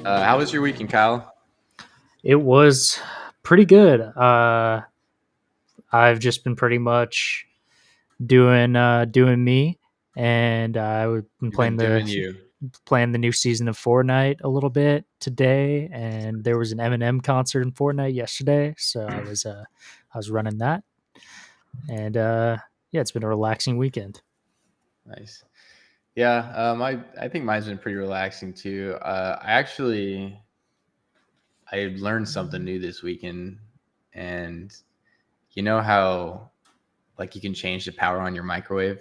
How was your weekend, Kyle? It was pretty good. I've just been pretty much doing me, and I've been You've been doing you. playing the new season of Fortnite a little bit today, and there was an Eminem concert in Fortnite yesterday, so I was running that, and yeah, it's been a relaxing weekend. Nice. Yeah, I think mine's been pretty relaxing too. I learned something new this weekend, and you know how like you can change the power on your microwave,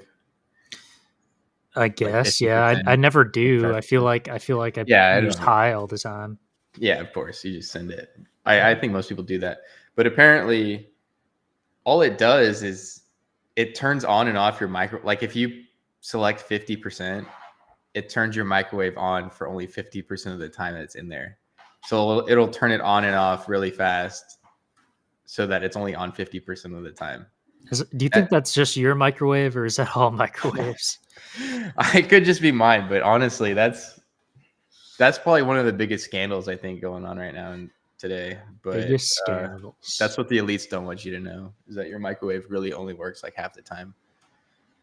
I like guess, yeah. I 50%, never do. 25%. I feel like I Yeah, I use don't. high all the time. Yeah, of course, you just send it. I think most people do that, but apparently, all it does is it turns on and off your micro. Like if you select 50%, it turns your microwave on for only 50% of the time that it's in there. So it'll turn it on and off really fast so that it's only on 50% of the time. Do you think That, that's just your microwave, or is that all microwaves? I could just be mine, but honestly, that's probably one of the biggest scandals I think going on right now and today. But Biggest scandals. that's what the elites don't want you to know, is that your microwave really only works like half the time.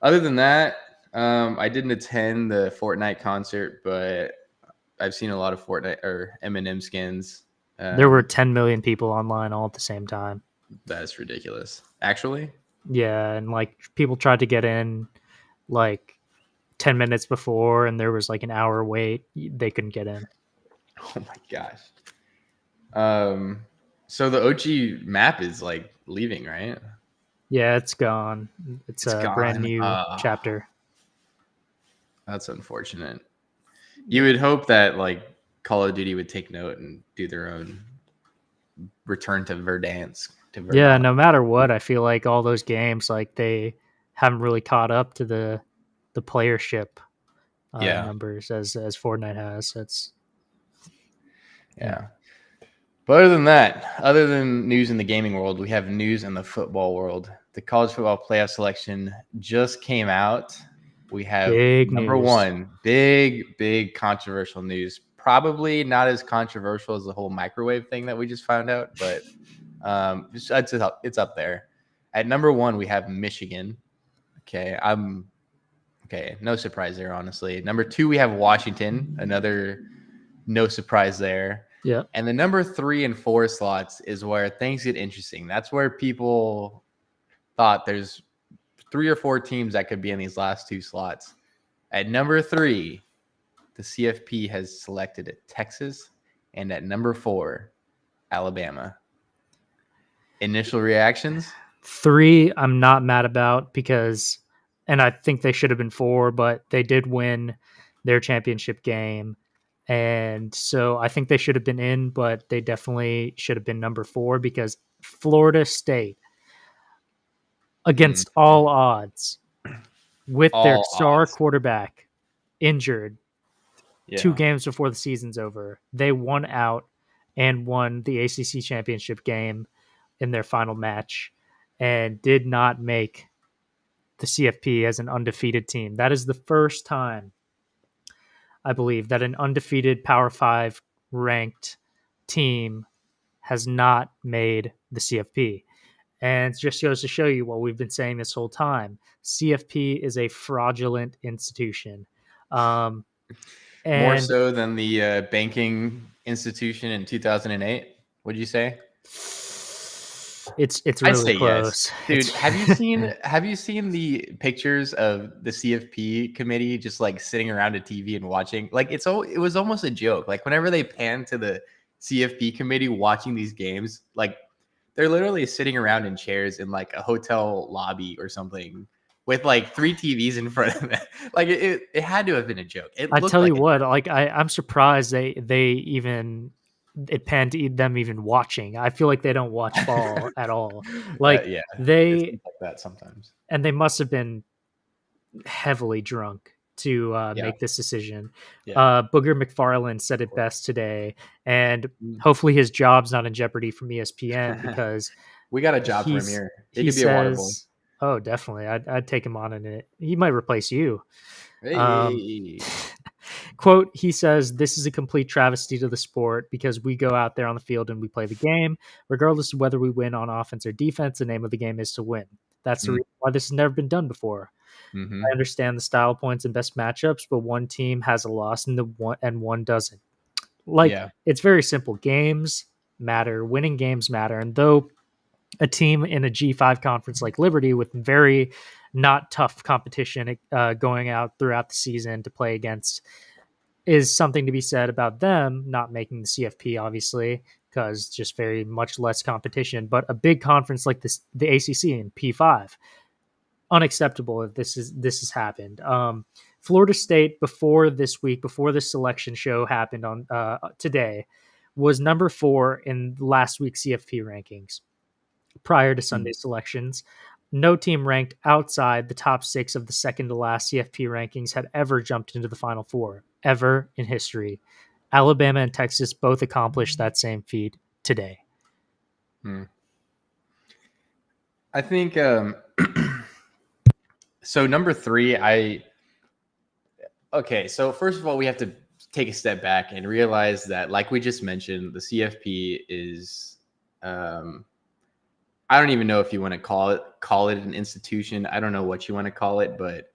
Other than that, I didn't attend the Fortnite concert, but I've seen a lot of Fortnite or Eminem skins. There were 10 million people online all at the same time. That's ridiculous. Actually, Yeah, and like people tried to get in like 10 minutes before, and there was like an hour wait. They couldn't get in. oh my gosh. So the OG map is like leaving, right? Yeah, it's gone. It's It's a brand gone. new chapter. That's unfortunate. You would hope that like Call of Duty would take note and do their own return to Verdansk. To Yeah, Verdun. no matter what, I feel like all those games, like they haven't really caught up to the playership Yeah, numbers as Fortnite has. It's yeah. yeah. But other than that, other than news in the gaming world, we have news in the football world. The college football playoff selection just came out. We have Big number news. one, big controversial news. Probably not as controversial as the whole microwave thing that we just found out, but it's up there. At number one, we have Michigan. Okay. No surprise there, honestly. Number two, we have Washington. Another no surprise there. Yeah. And the number 3 and 4 slots is where things get interesting. That's where people thought there's 3 or 4 teams that could be in these last 2 slots. At number 3, the CFP has selected Texas, and at number 4, Alabama. Initial reactions? 3, I'm not mad about because, and I think they should have been 4, but they did win their championship game. And so I think they should have been in, but they definitely should have been number 4 because Florida State, against all odds, with their All star odds. quarterback injured 2 Yeah. games before the season's over, they won out and won the ACC championship game in their final match and did not make the CFP as an undefeated team. That is the first time, I believe, that an undefeated Power 5 ranked team has not made the CFP. And it just goes to show you what we've been saying this whole time. CFP is a fraudulent institution. More And so than the banking institution in 2008, would you say? it's I'd really say yes. close. Dude, have you seen the pictures of the CFP committee just like sitting around a TV and watching? Like it was almost a joke. Like whenever they pan to the CFP committee watching these games, like they're literally sitting around in chairs in like a hotel lobby or something with like 3 TVs in front of them. Like it had to have been a joke. It I looked tell like you what, like I'm surprised they even it panned to them even watching. I feel like they don't watch ball at all. Like Yeah, it they seems like that sometimes. and they must have been heavily drunk to Yeah, make this decision. yeah. Booger McFarland said it best today, and Mm. hopefully his job's not in jeopardy from ESPN because We got a job for him he's here. He he could be a water boy. says, "Oh, definitely, I'd take him on in it. He might replace you." Um, Hey. Quote, he says, "This is a complete travesty to the sport because we go out there on the field and we play the game. Regardless of whether we win on offense or defense, the name of the game is to win. That's the reason why this has never been done before. Mm-hmm. I understand the style points and best matchups, but one team has a loss and one doesn't. Like, Yeah. it's very simple. Games matter. Winning games matter. And though a team in a G5 conference like Liberty with very not tough competition going out throughout the season to play against is something to be said about them not making the CFP, obviously, because just very much less competition. But a big conference like this, the ACC and P5, unacceptable if this has happened. Florida State before this selection show happened on today, was number 4 in last week's CFP rankings prior to Sunday selections. No team ranked outside the top 6 of the second to last CFP rankings had ever jumped into the Final Four, ever in history. Alabama and Texas both accomplished that same feat today. I think so. Number 3, okay. So first of all, we have to take a step back and realize that, like we just mentioned, the CFP is I don't even know if you want to call it an institution. I don't know what you want to call it, but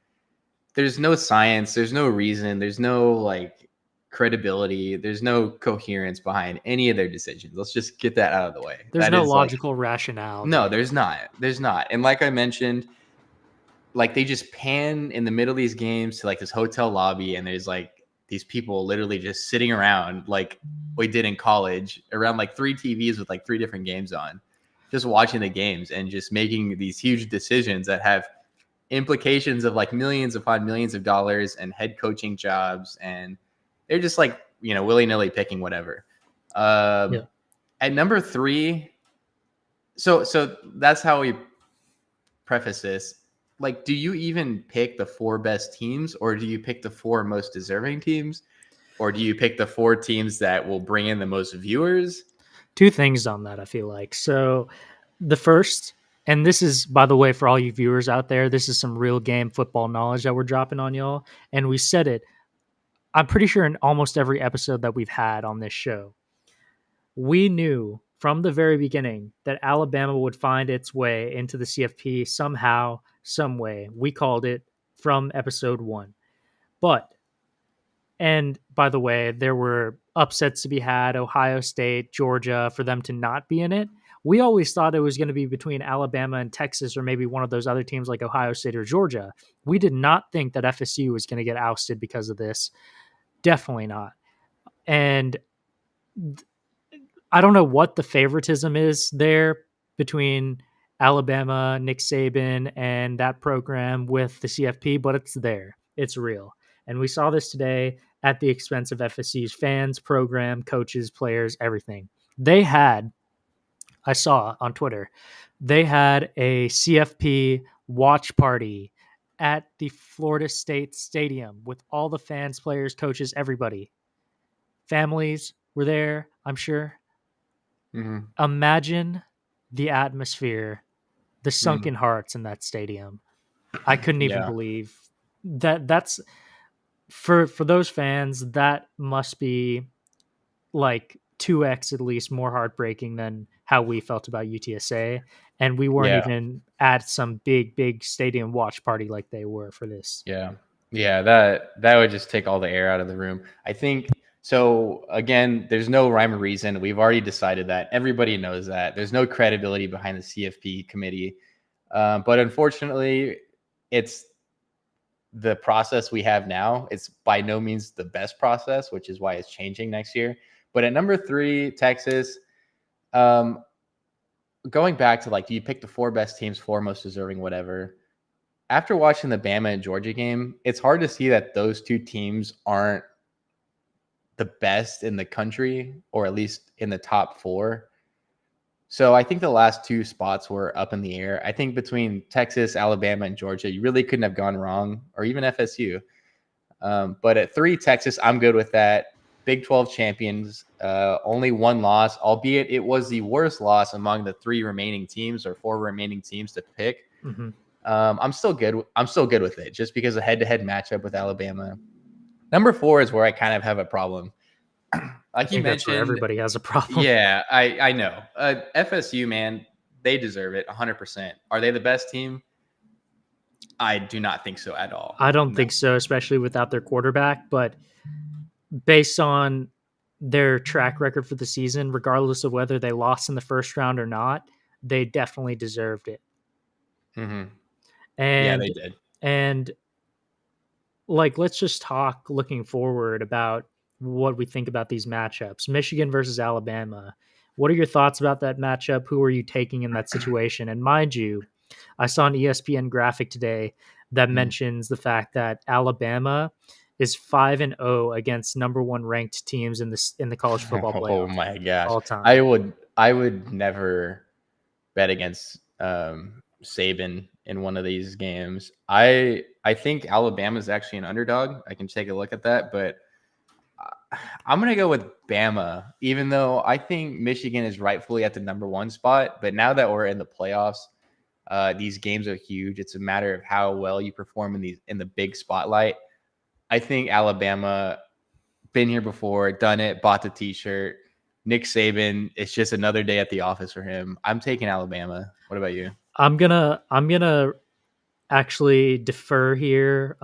there's no science, there's no reason, there's no like credibility, there's no coherence behind any of their decisions. Let's just get that out of the way. There's That no is logical rationale. No, there's not. There's not. And like I mentioned, like they just pan in the middle of these games to like this hotel lobby, and there's like these people literally just sitting around like we did in college around like 3 TVs with like 3 different games on, just watching the games and just making these huge decisions that have implications of like millions upon millions of dollars and head coaching jobs. And they're just like, willy-nilly picking whatever. At number 3, so that's how we preface this. Like, do you even pick the 4 best teams, or do you pick the 4 most deserving teams, or do you pick the 4 teams that will bring in the most viewers? 2 things on that, I feel like. So the first, and this is, by the way, for all you viewers out there, this is some real game football knowledge that we're dropping on y'all. And we said it, I'm pretty sure, in almost every episode that we've had on this show. We knew from the very beginning that Alabama would find its way into the CFP somehow, some way. We called it from episode 1. And by the way, there were upsets to be had, Ohio State, Georgia, for them to not be in it. We always thought it was going to be between Alabama and Texas, or maybe one of those other teams like Ohio State or Georgia. We did not think that FSU was going to get ousted because of this. Definitely not. And I don't know what the favoritism is there between Alabama, Nick Saban, and that program with the CFP, but it's there. It's real. And we saw this today at the expense of FSU's fans, program, coaches, players, everything. I saw on Twitter, they had a CFP watch party at the Florida State Stadium with all the fans, players, coaches, everybody. Families were there, I'm sure. Mm-hmm. Imagine the atmosphere, the sunken hearts in that stadium. I couldn't even believe that. That's for those fans, that must be like 2x at least more heartbreaking than how we felt about UTSA. And we weren't even at some big stadium watch party like they were for this. Yeah, that would just take all the air out of the room, I think. So again, there's no rhyme or reason. We've already decided that. Everybody knows that. There's no credibility behind the CFP committee. But unfortunately, it's the process we have now. It's by no means the best process, which is why it's changing next year. But at number 3, Texas, going back to like, do you pick the 4 best teams, 4 most deserving, whatever? After watching the Bama and Georgia game, it's hard to see that those 2 teams aren't the best in the country, or at least in the top 4. So I think the last 2 spots were up in the air. I think between Texas, Alabama, and Georgia, you really couldn't have gone wrong, or even FSU. But at 3, Texas, I'm good with that. Big 12 champions, only 1 loss, albeit it was the worst loss among the 3 remaining teams, or 4 remaining teams to pick. Mm-hmm. I'm still good with it, just because a head-to-head matchup with Alabama. Number 4 is where I kind of have a problem. I Like you think that's where mentioned, everybody has a problem. yeah, I know. FSU, man, they deserve it 100%. Are they the best team? I do not think so at all. I don't No. think so, especially without their quarterback. But based on their track record for the season, regardless of whether they lost in the first round or not, they definitely deserved it. Mm-hmm. Yeah, they And did. and like let's just talk looking forward about what we think about these matchups. Michigan versus Alabama. What are your thoughts about that matchup? Who are you taking in that situation? And mind you, I saw an ESPN graphic today that Mm. mentions the fact that Alabama is 5-0 against number 1 ranked teams in the college football Oh playoff my gosh. all time. I would never bet against Saban in one of these games. I think Alabama is actually an underdog. I can take a look at that, but I'm gonna go with Bama, even though I think Michigan is rightfully at the number 1 spot. But now that we're in the playoffs, these games are huge. It's a matter of how well you perform in the big spotlight. I think Alabama been here before, done it, bought the T-shirt. Nick Saban, it's just another day at the office for him. I'm taking Alabama. What about you? I'm gonna actually defer here,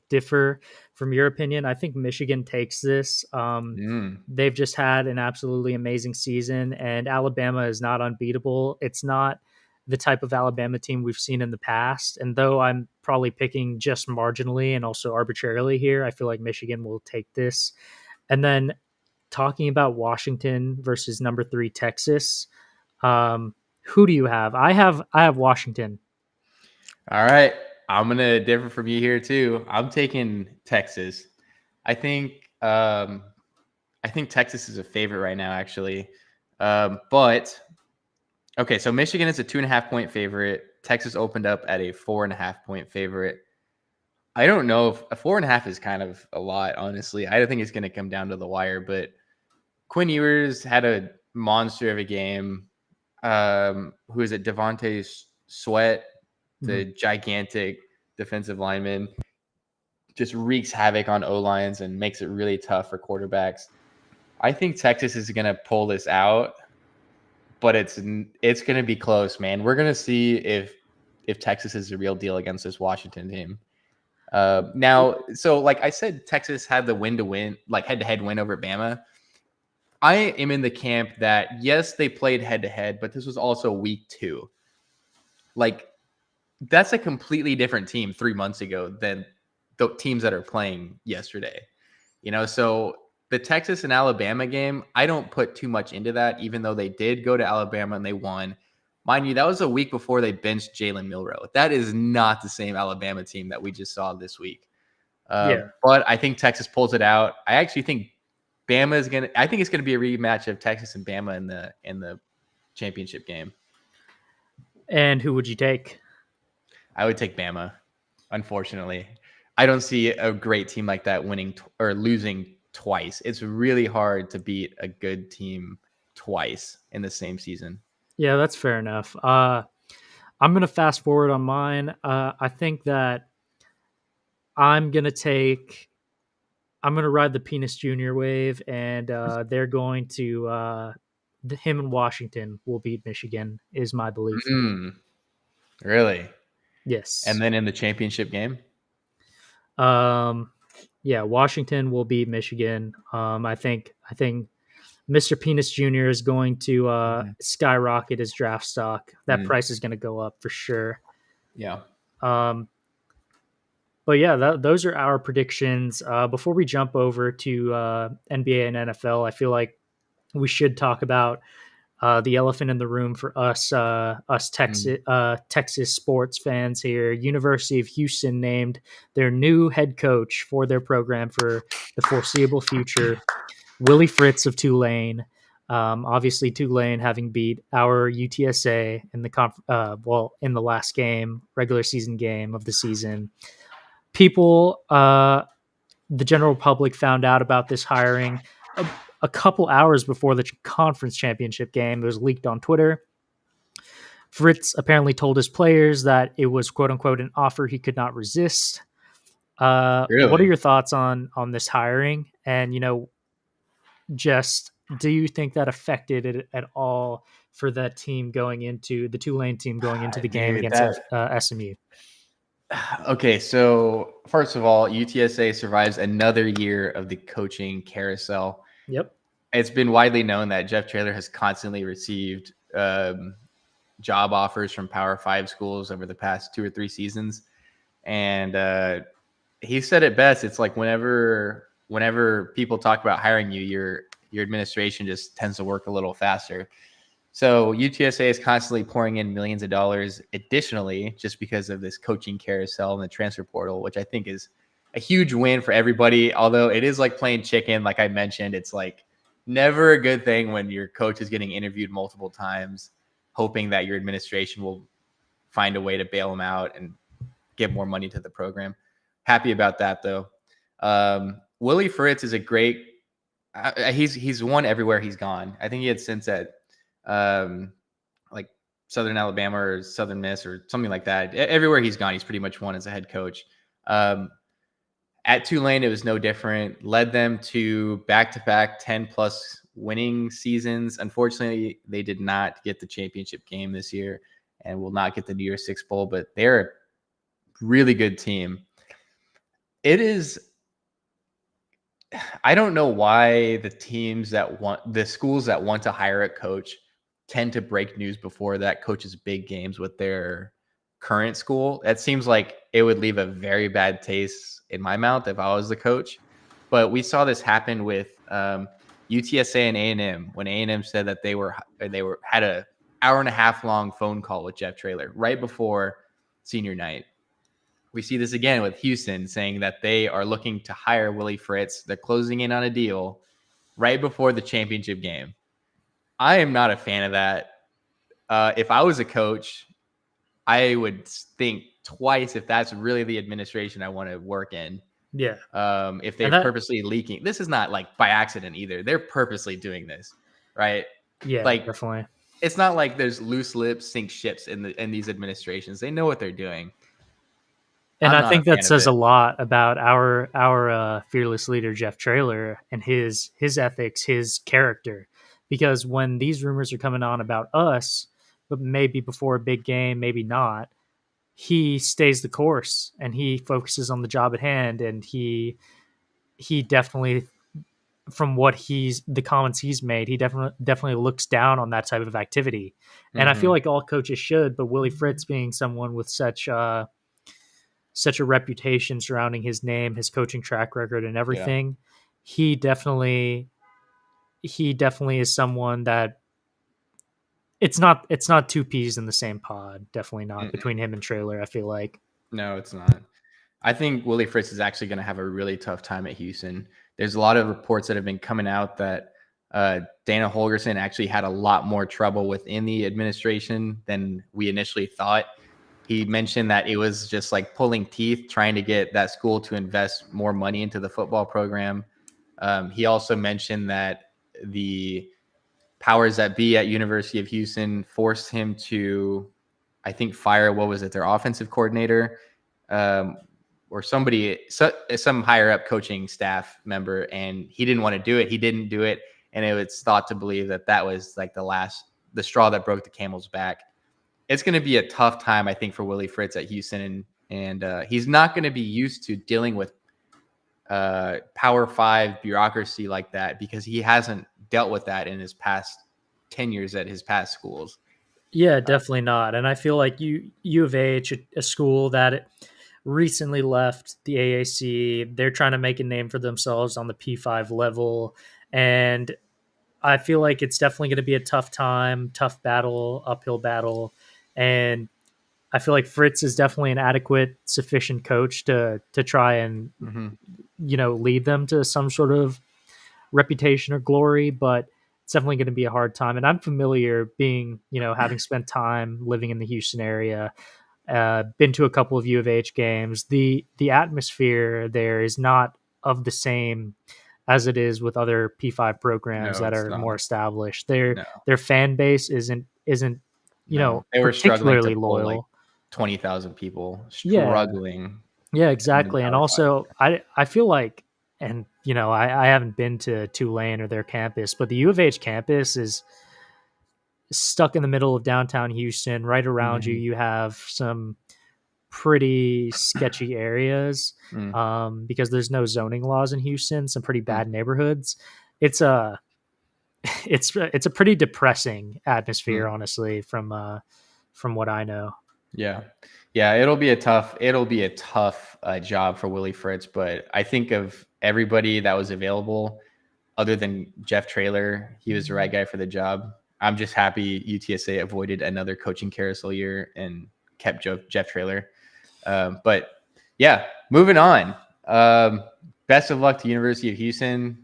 differ from your opinion. I think Michigan takes this. Mm. They've just had an absolutely amazing season, and Alabama is not unbeatable. It's not the type of Alabama team we've seen in the past. And though I'm probably picking just marginally and also arbitrarily here, I feel like Michigan will take this. And then talking about Washington versus number 3 Texas, um, who do you have? I have Washington. All right. I'm gonna differ from you here too. I'm taking Texas. I think um, I think Texas is a favorite right now, actually. But okay, so Michigan is a 2.5 point favorite. Texas opened up at a 4.5 point favorite. I don't know if a 4.5 is kind of a lot, honestly. I don't think it's going to come down to the wire, but Quinn Ewers had a monster of a game. Who is it? Devontae Sweat, the gigantic defensive lineman, just wreaks havoc on O lines and makes it really tough for quarterbacks. I think Texas is going to pull this out, but it's going to be close, man. We're going to see if Texas is the real deal against this Washington team. Now, so like I said, Texas had the win to win, like head to head win over Bama. I am in the camp that yes, they played head to head, but this was also week 2. Like that's a completely different team 3 months ago than the teams that are playing yesterday. So the Texas and Alabama game, I don't put too much into that, even though they did go to Alabama and they won. Mind you, that was a week before they benched Jalen Milroe. That is not the same Alabama team that we just saw this week. Yeah. But I think Texas pulls it out. I actually think Bama is gonna. I think it's gonna be a rematch of Texas and Bama in the championship game. And who would you take? I would take Bama. Unfortunately, I don't see a great team like that winning or losing twice. It's really hard to beat a good team twice in the same season. Yeah, that's fair enough. I'm going to fast forward on mine. I think that I'm going to take, I'm going to ride the Penis Jr. wave, and they're going to, him and Washington will beat Michigan, is my belief. Really? And Yes. then in the championship game? Yeah, Washington will beat Michigan. I think Mr. Penis Jr. is going to skyrocket his draft stock. That price is going to go up for sure. Yeah. But yeah, those are our predictions. Before we jump over to NBA and NFL, I feel like we should talk about the elephant in the room for us, Texas sports fans here. University of Houston named their new head coach for their program for the foreseeable future, Willie Fritz of Tulane. Obviously, Tulane having beat our UTSA in the in the last game, regular season game of the season. People, the general public, found out about this hiring a couple hours before the conference championship game. It was leaked on Twitter. Fritz apparently told his players that it was "quote unquote" an offer he could not resist. What are Really? your thoughts on this hiring? And just do you think that affected it at all for that team going into the Tulane team going into the game Dude, against that SMU? okay. So first of all, UTSA survives another year of the coaching carousel. Yep. It's been widely known that Jeff Traylor has constantly received job offers from Power Five schools over the past 2 or 3 seasons, and he said it best. It's like whenever people talk about hiring you, your administration just tends to work a little faster. So UTSA is constantly pouring in millions of dollars additionally, just because of this coaching carousel and the transfer portal, which I think is a huge win for everybody. Although it is like playing chicken, like I mentioned, it's like never a good thing when your coach is getting interviewed multiple times, hoping that your administration will find a way to bail them out and get more money to the program. Happy about that though. Willie Fritz is a great. He's won everywhere he's gone. I think he had stints at um, like Southern Alabama or Southern Miss or something like that. Everywhere he's gone, he's pretty much won as a head coach. At Tulane, it was no different. Led them to back-to-back 10-plus winning seasons. Unfortunately, they did not get the championship game this year and will not get the New Year's Six Bowl, but they're a really good team. It is I don't know why the schools that want to hire a coach tend to break news before that coach's big games with their current school. That seems like it would leave a very bad taste in my mouth if I was the coach. But we saw this happen with UTSA and A&M when A&M said that they had a hour and a half long phone call with Jeff Traylor right before senior night. We see this again with Houston saying that they are looking to hire Willie Fritz. They're closing in on a deal right before the championship game. I am not a fan of that. If I was a coach, I would think twice if that's really the administration I want to work in. Yeah. If And they're purposely leaking, this is not like by accident either. They're purposely doing this, right? yeah, Like definitely. it's not like there's loose lips sink ships in these administrations. They know what they're doing. And I'm I not a think that fan of says a it. lot about our fearless leader Jeff Traylor and his ethics, his character. Because when these rumors are coming on about us, but maybe before a big game, maybe not, he stays the course and he focuses on the job at hand. And he definitely, from what the comments he's made, he definitely looks down on that type of activity. And I feel Mm-hmm. like all coaches should, but Willie Fritz being someone with such a reputation surrounding his name, his coaching track record, and Yeah. everything, he definitely is someone that it's not two peas in the same pod. Definitely not Mm-mm. between him and Trailer. I feel like. No, it's not. I think Willie Fritz is actually going to have a really tough time at Houston. There's a lot of reports that have been coming out that Dana Holgerson actually had a lot more trouble within the administration than we initially thought. He mentioned that it was just like pulling teeth trying to get that school to invest more money into the football program. He also mentioned that the powers that be at University of Houston forced him to, I think, fire their offensive coordinator, or some higher up coaching staff member, and he didn't want to do it. He didn't do it, and it was thought to believe that was like the straw that broke the camel's back. It's going to be a tough time, I think, for Willie Fritz at Houston, and he's not going to be used to dealing with Power Five bureaucracy like that because he hasn't dealt with that in his past tenures at his past schools. Yeah, definitely not. And I feel like U of H, a school that recently left the AAC, they're trying to make a name for themselves on the P5 level, and I feel like it's definitely going to be a tough time, tough battle, uphill battle, and I feel like Fritz is definitely an adequate, sufficient coach to try and Mm-hmm. lead them to some sort of reputation or glory, but it's definitely going to be a hard time. And I'm familiar being, having spent time living in the Houston area, been to a couple of U of H games. The atmosphere there is not of the same as it is with other P5 programs No, that it's are not. more established. Their No, their fan base isn't no. They were struggling to particularly pull like loyal. 20,000 people, Yeah, struggling. Yeah, in the exactly. And Power Five. also, I feel like, and I haven't been to Tulane or their campus, but the U of H campus is stuck in the middle of downtown Houston. Right around you, Mhm. you have some pretty sketchy areas Mm, because there's no zoning laws in Houston. Some pretty mm, bad neighborhoods. It's a it's a pretty depressing atmosphere, mm. honestly, from what I know. Yeah. Yeah, it'll be a tough job for Willie Fritz, but I think of everybody that was available other than Jeff Traylor, he was the right guy for the job. I'm just happy UTSA avoided another coaching carousel year and kept Jeff Traylor. But yeah, moving on. Um, Best of luck to University of Houston.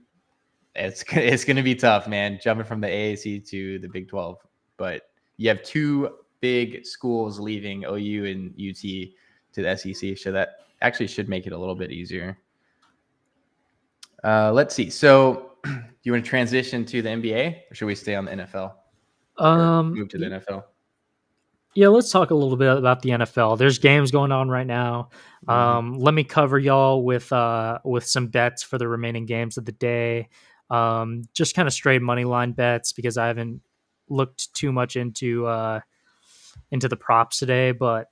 It's going to be tough, man, jumping from the AAC to the Big 12. But you have two big schools leaving, OU and UT, to the SEC, so that actually should make it a little bit easier. Let's see. So, do you want to transition to the NBA, or should we stay on the NFL, or Um, move to the NFL? Yeah, let's talk a little bit about the NFL. There's games going on right now. Mhm. Let me cover y'all with some bets for the remaining games of the day. Just kind of straight money line bets because I haven't looked too much into the props today. But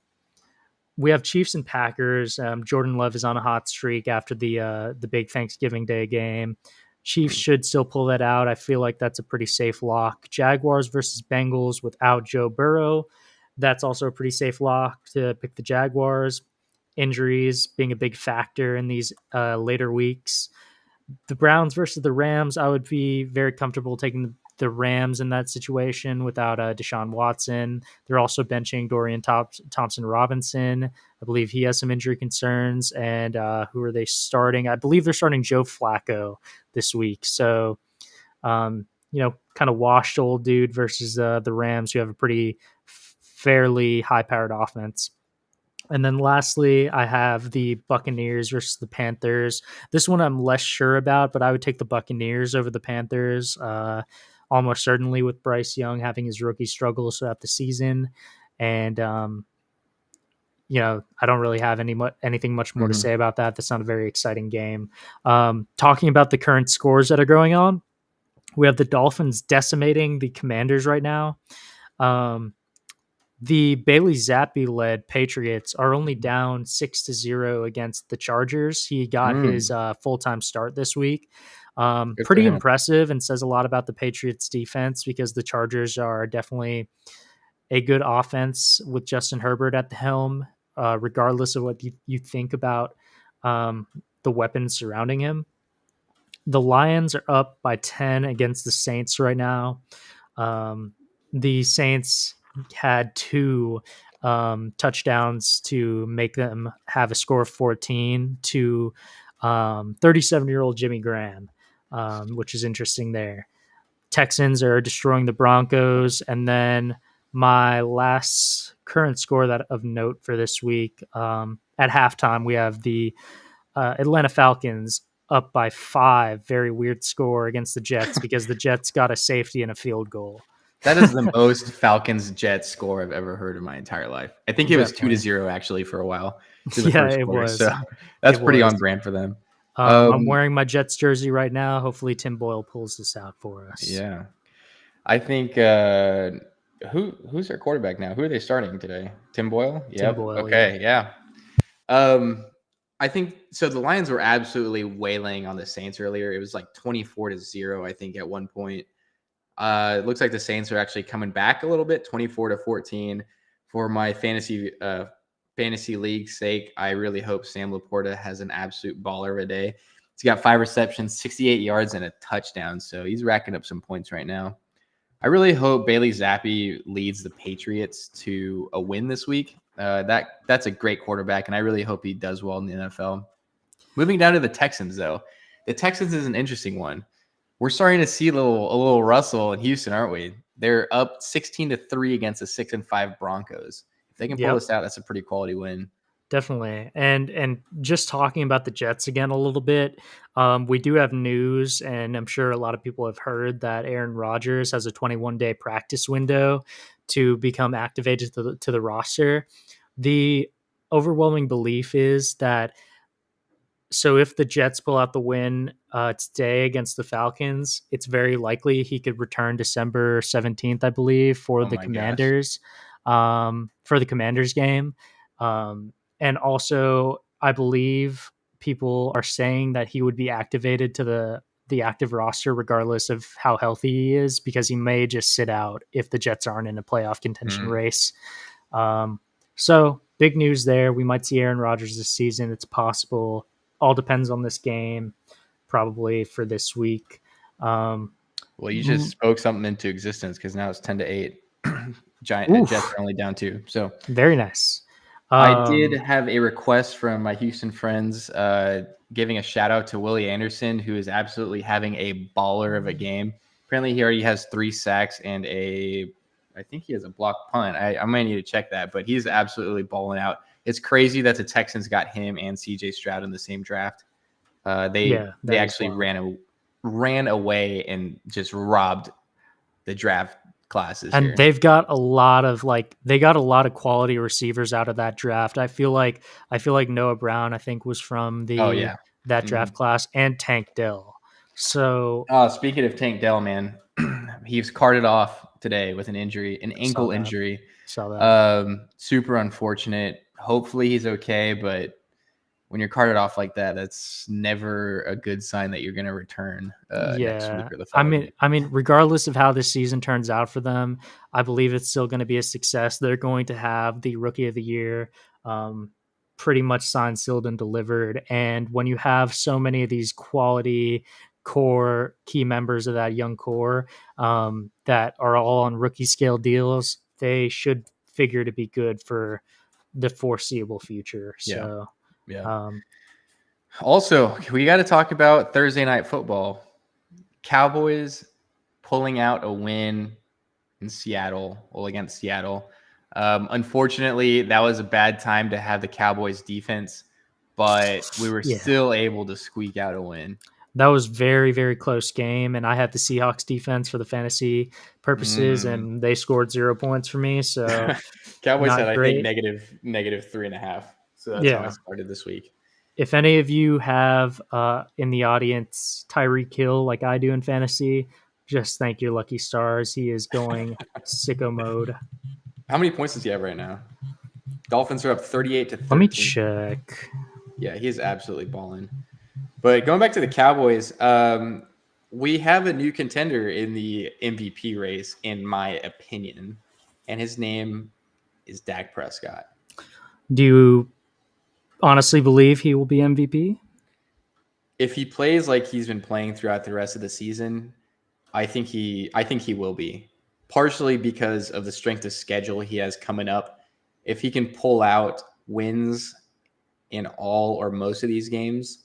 we have Chiefs and Packers. Jordan Love is on a hot streak after the big Thanksgiving Day game. Chiefs should still pull that out. I feel like that's a pretty safe lock. Jaguars versus Bengals without Joe Burrow. That's also a pretty safe lock to pick the Jaguars. Injuries being a big factor in these later weeks. The Browns versus the Rams, I would be very comfortable taking the Rams in that situation without Deshaun Watson. They're also benching Dorian Thompson Robinson. I believe he has some injury concerns. And who are they starting? I believe they're starting Joe Flacco this week. So, kind of washed old dude versus the Rams, who have a pretty fairly high powered offense. And then lastly, I have the Buccaneers versus the Panthers. This one I'm less sure about, but I would take the Buccaneers over the Panthers, almost certainly with Bryce Young having his rookie struggles throughout the season. And, I don't really have anything much more to Mhm. say about that. That's not a very exciting game. Talking about the current scores that are going on, we have the Dolphins decimating the Commanders right now. Um, the Bailey Zappi led Patriots are only down 6-0 against the Chargers. He got his Mm, full time start this week. good for Pretty him. impressive and says a lot about the Patriots defense because the Chargers are definitely a good offense with Justin Herbert at the helm, regardless of what you think about um, the weapons surrounding him. The Lions are up by 10 against the Saints right now. Um, the Saints had two touchdowns to make them have a score of 14 to 37-year-old Jimmy Graham, which is interesting there. Texans are destroying the Broncos. And then my last current score that of note for this week, at halftime, we have the Atlanta Falcons up by 5. Very weird score against the Jets because the Jets got a safety and a field goal. That is the most Falcons Jets score I've ever heard in my entire life. I think it was two to Definitely. zero actually for a while through the Yeah, first it quarter. So was. that's It pretty was. on brand for them. I'm Um, wearing my Jets jersey right now. Hopefully, Tim Boyle pulls this out for us. yeah, I think who's their quarterback now? Who are they starting today? Tim Boyle. Tim Yep. Boyle, yeah. Okay. Yeah. Um, I think so. The Lions were absolutely wailing on the Saints earlier. It was like 24-0, I think, at one point. It looks like the Saints are actually coming back a little bit, 24-14. For my fantasy league's sake, I really hope Sam Laporta has an absolute baller of a day. He's got 5 receptions, 68 yards, and a touchdown. So he's racking up some points right now. I really hope Bailey Zappi leads the Patriots to a win this week. That's a great quarterback, and I really hope he does well in the NFL. Moving down to the Texans, though, the Texans is an interesting one. We're starting to see a little Russell in Houston, aren't we? They're up 16-3 against the 6-5 Broncos. If they can pull Yep. this out, that's a pretty quality win. Definitely. And just talking about the Jets again a little bit, we do have news, and I'm sure a lot of people have heard that Aaron Rodgers has a 21-day practice window to become activated to the roster. The overwhelming belief is that so if the Jets pull out the win today against the Falcons, it's very likely he could return December 17th, I believe, Oh my gosh. For the Commanders game. And also, I believe people are saying that he would be activated to the active roster regardless of how healthy he is, because he may just sit out if the Jets aren't in a playoff contention Mm. race. So big news there. We might see Aaron Rodgers this season. It's possible. All depends on this game, probably for this week. Well, you just spoke something into existence because now it's 10-8. Jets Oof, are only down 2. So very nice. I did have a request from my Houston friends giving a shout out to Willie Anderson, who is absolutely having a baller of a game. Apparently, he already has 3 sacks and I think he has a blocked punt. I might need to check that, but he's absolutely balling out. It's crazy that the Texans got him and CJ Stroud in the same draft. They actually ran away and just robbed the draft classes and here. they've got a lot of quality receivers out of that draft. I feel like Noah Brown, I think, was from that draft class, and Tank Dell. So speaking of Tank Dell, man, he was carted off today with an ankle injury. Saw that. Super unfortunate. Hopefully he's okay, but when you're carted off like that, that's never a good sign that you're going to return next week or the following. I mean, regardless of how this season turns out for them, I believe it's still going to be a success. They're going to have the Rookie of the Year pretty much signed, sealed, and delivered. And when you have so many of these quality core key members of that young core that are all on rookie scale deals, they should figure to be good for the foreseeable future. So, yeah. Also, we got to talk about Thursday Night Football. Cowboys pulling out a win in Seattle, against Seattle. Unfortunately, that was a bad time to have the Cowboys defense, but we were still able to squeak out a win. That was very, very close game, and I had the Seahawks defense for the fantasy purposes, and they scored 0 points for me. So Cowboys had, I think, negative 3.5. So that's how I started this week. If any of you have in the audience Tyreek Hill like I do in fantasy, just thank your lucky stars. He is going sicko mode. How many points does he have right now? Dolphins are up 38-13. Let me check. Yeah, he is absolutely balling. But going back to the Cowboys, we have a new contender in the MVP race, in my opinion, and his name is Dak Prescott. Do you honestly believe he will be MVP? If he plays like he's been playing throughout the rest of the season, I think he will be. Partially because of the strength of schedule he has coming up. If he can pull out wins in all or most of these games,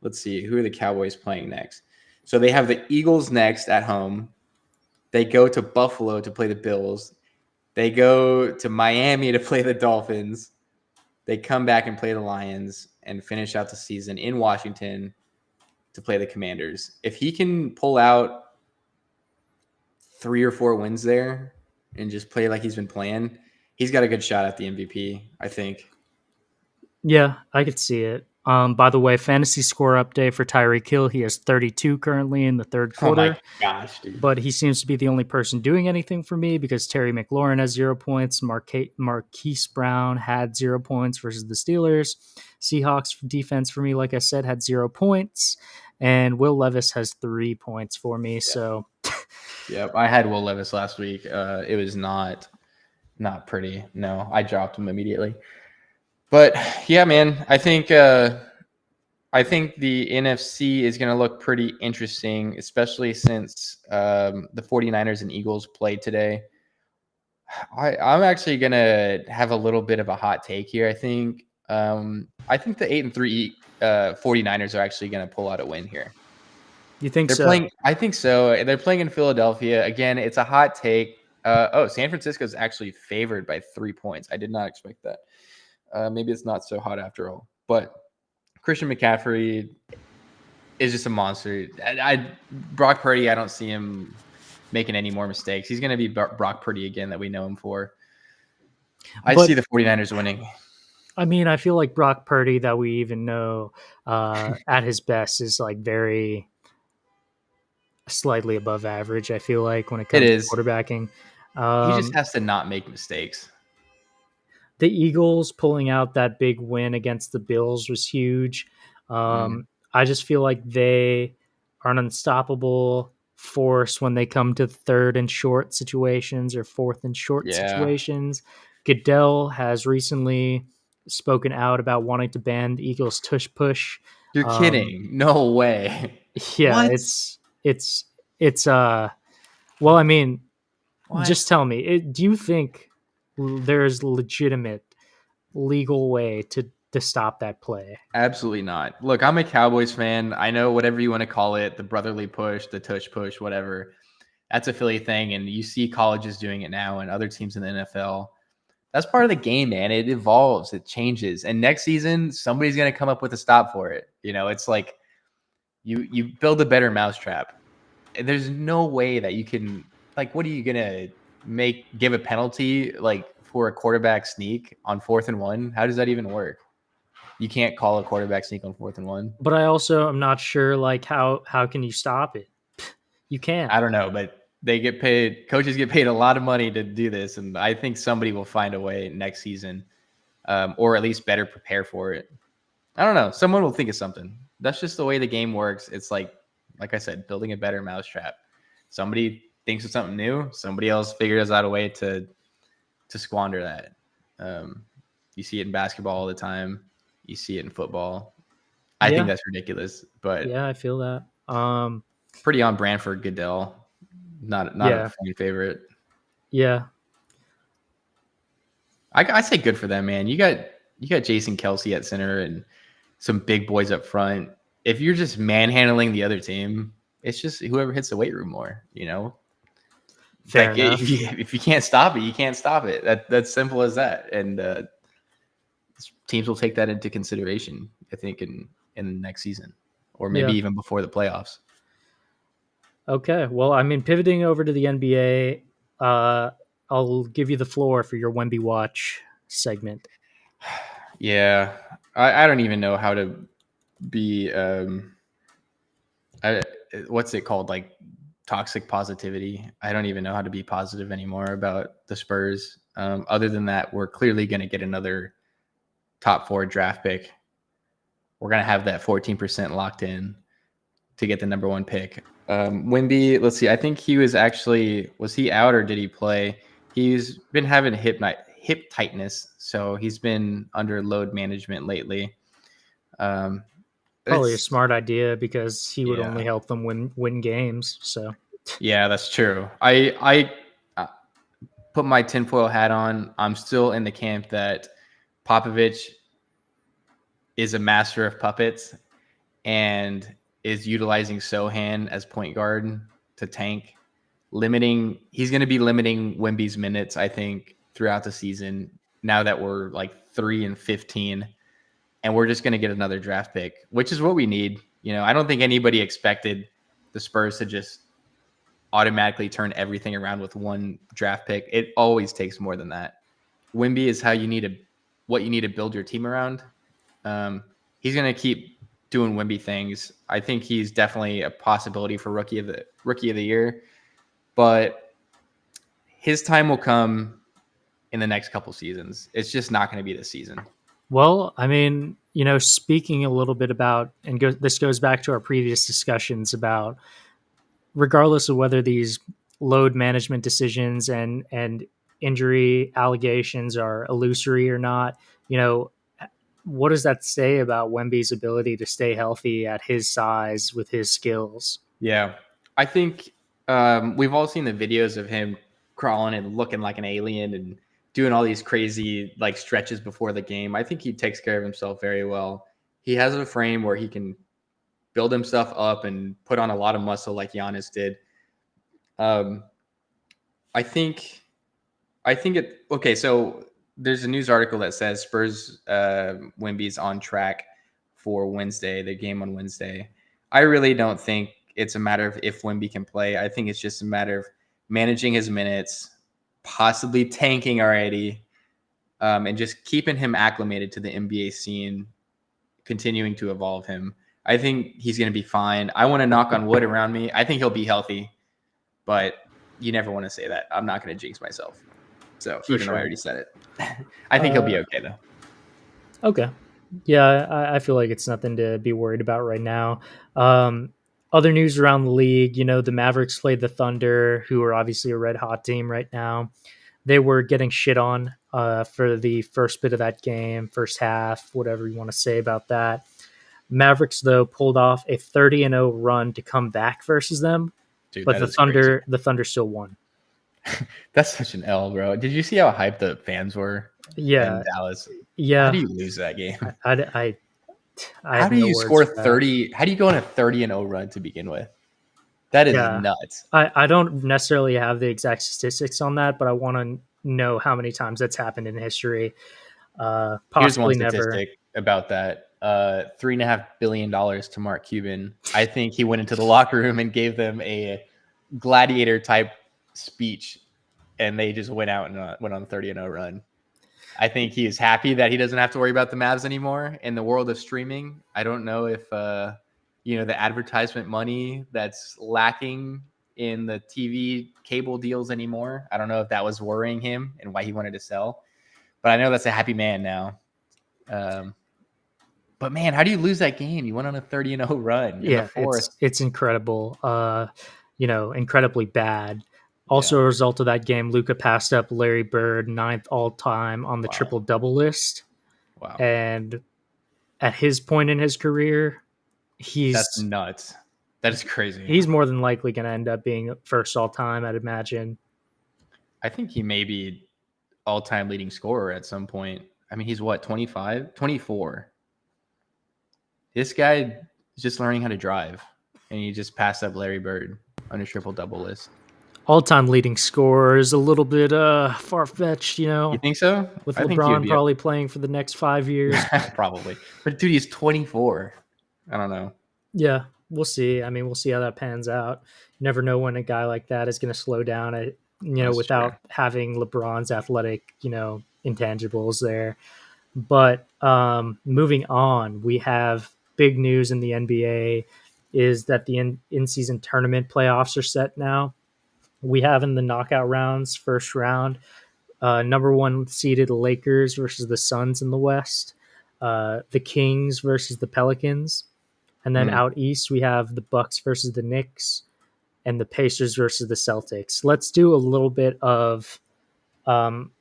let's see, who are the Cowboys playing next? So they have the Eagles next at home. They go to Buffalo to play the Bills. They go to Miami to play the Dolphins. They come back and play the Lions and finish out the season in Washington to play the Commanders. If he can pull out 3 or 4 wins there and just play like he's been playing, he's got a good shot at the MVP, I think. Yeah, I could see it. By the way, fantasy score update for Tyreek Hill. He has 32 currently in the third quarter. Oh my gosh, dude. But he seems to be the only person doing anything for me because Terry McLaurin has 0 points. Marquise Brown had 0 points versus the Steelers. Seahawks defense for me, like I said, had 0 points. And Will Levis has 3 points for me. So, yep, I had Will Levis last week. It was not pretty. No, I dropped him immediately. But yeah, man, I think the NFC is going to look pretty interesting, especially since the 49ers and Eagles played today. I'm actually going to have a little bit of a hot take here. I think the 8-3 49ers are actually going to pull out a win here. You think they're playing? I think so. They're playing in Philadelphia. Again, it's a hot take. San Francisco is actually favored by 3 points. I did not expect that. Maybe it's not so hot after all. But Christian McCaffrey is just a monster. Brock Purdy, I don't see him making any more mistakes. He's going to be Brock Purdy again that we know him for. I see the 49ers winning. I mean, I feel like Brock Purdy, that we even know at his best, is like very slightly above average. I feel like when it It comes to is. quarterbacking, He just um, has to not make mistakes. the Eagles pulling out that big win against the Bills was huge. Mm, I just feel like they are an unstoppable force when they come to third and short situations or fourth and short yeah. situations. Goodell has recently spoken out about wanting to ban the Eagles tush push. You're Um, kidding. No way. yeah, What? it's well, I mean, What? just tell me, do you think there's legitimate legal way to stop that play? Absolutely not. Look, I'm a Cowboys fan. I know whatever you want to call it, the brotherly push, the tush push, whatever. That's a Philly thing, and you see colleges doing it now and other teams in the NFL. That's part of the game, man. It evolves, it changes. And next season, somebody's going to come up with a stop for it. It's like you build a better mousetrap. There's no way that you can, like, what are you going to give a penalty like for a quarterback sneak on 4th and 1? How does that even work? You can't call a quarterback sneak on 4th and 1. But I also am not sure like how can you stop it? You can't. I don't know, but they get paid. Coaches get paid a lot of money to do this, and I think somebody will find a way next season, or at least better prepare for it. I don't know. Someone will think of something. That's just the way the game works. It's like I said, building a better mousetrap. Somebody thinks of something new. Somebody else figures out a way to squander that. You see it in basketball all the time. You see it in football. I think Yeah, that's ridiculous, but yeah, I feel that. pretty on brand for Goodell. Not a Yeah, fan favorite. yeah. I say good for them, man. You got Jason Kelsey at center and some big boys up front. If you're just manhandling the other team, it's just whoever hits the weight room more. Fair Like enough. if you can't stop it, you can't stop it. That's simple as that. And teams will take that into consideration, I think, in the next season, or maybe Yeah. even before the playoffs. Okay. Well, I mean, pivoting over to the NBA, I'll give you the floor for your Wemby Watch segment. Yeah, I don't even know how to be. I, what's it called? Like toxic positivity. I don't even know how to be positive anymore about the Spurs. Other than that, we're clearly going to get another top 4 draft pick. We're going to have that 14% locked in to get the number 1 pick. Wimby, let's see. I think was he out or did he play? He's been having hip tightness, so he's been under load management lately. Probably a It's smart idea because he would only yeah, help them win games. So yeah, that's true. I put my tinfoil hat on. I'm still in the camp that Popovich is a master of puppets and is utilizing Sohan as point guard to tank, he's going to be limiting Wemby's minutes, I think, throughout the season. Now that we're like 3-15, and we're just going to get another draft pick, which is what we need. I don't think anybody expected the Spurs to just automatically turn everything around with one draft pick. It always takes more than that. Wimby is what you need to build your team around. He's going to keep doing Wimby things. I think he's definitely a possibility for rookie of the year, but his time will come in the next couple seasons. It's just not going to be this season. well, I mean, speaking a little bit about, and this goes back to our previous discussions about, regardless of whether these load management decisions and injury allegations are illusory or not, what does that say about Wemby's ability to stay healthy at his size with his skills? Yeah. I think we've all seen the videos of him crawling and looking like an alien and doing all these crazy like stretches before the game. I think he takes care of himself very well. He has a frame where he can build himself up and put on a lot of muscle like Giannis did. Um, I think it. Okay, so there's a news article that says Spurs Wemby's on track for Wednesday, the game on Wednesday. I really don't think it's a matter of if Wemby can play. I think it's just a matter of managing his minutes, possibly tanking already, and just keeping him acclimated to the NBA scene, continuing to evolve him. I think he's going to be fine. I want to knock on wood around me. I think he'll be healthy, but you never want to say that. I'm not going to jinx myself. So even though I already said it, I think he'll be okay though. Okay. Yeah, I feel like it's nothing to be worried about right now. Other news around the league, the Mavericks played the Thunder, who are obviously a red hot team right now. They were getting shit on for the first bit of that game, first half, whatever you want to say about that. Mavericks, though, pulled off a 30-0 run to come back versus them. Dude, but the Thunder still won. That's such an L, bro. Did you see how hyped the fans were? Yeah, in Dallas. Yeah. How do you lose that game? How do you score 30? How do you go on a 30-0 run to begin with? That is nuts. I don't necessarily have the exact statistics on that, but I want to know how many times that's happened in history. Possibly Here's one never. statistic about that. $3.5 billion to Mark Cuban. I think he went into the locker room and gave them a gladiator type speech, and they just went out and went on a 30-0 run. I think he is happy that he doesn't have to worry about the Mavs anymore in the world of streaming. I don't know if the advertisement money that's lacking in the TV cable deals anymore. I don't know if that was worrying him and why he wanted to sell, but I know that's a happy man now. But man, how do you lose that game? You went on a 30-0 run. Yeah, it's incredible. Incredibly bad. Also, a result of that game, Luka passed up Larry Bird, 9th all-time on the triple-double list. Wow. And at his point in his career, that's nuts. That is crazy. He's more than likely going to end up being first all-time, I'd imagine. I think he may be all-time leading scorer at some point. I mean, he's what, 25? 24. This guy is just learning how to drive, and he just passed up Larry Bird on his triple-double list. All-time leading scorer is a little bit far-fetched, You think so? With LeBron probably playing for the next 5 years. Probably. But dude, he's 24. I don't know. Yeah, we'll see. I mean, we'll see how that pans out. You never know when a guy like that is going to slow down, without having LeBron's athletic, intangibles there. But moving on, we have big news in the NBA is that the in-season tournament playoffs are set now. We have in the knockout rounds, first round, number 1 seeded Lakers versus the Suns in the West, the Kings versus the Pelicans, and then out east we have the Bucks versus the Knicks, and the Pacers versus the Celtics. Let's do a little bit of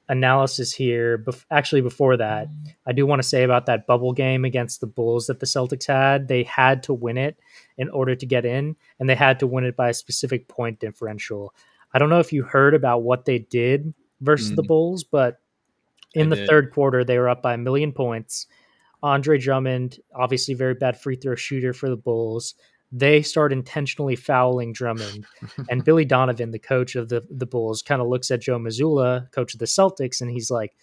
analysis here. Actually, before that, I do want to say about that bubble game against the Bulls that the Celtics had. They had to win it in order to get in, and they had to win it by a specific point differential. I don't know if you heard about what they did versus the Bulls, but in the third quarter, they were up by 1 million points. Andre Drummond, obviously very bad free throw shooter for the Bulls. They start intentionally fouling Drummond. And Billy Donovan, the coach of the Bulls, kind of looks at Joe Mazzulla, coach of the Celtics, and he's like,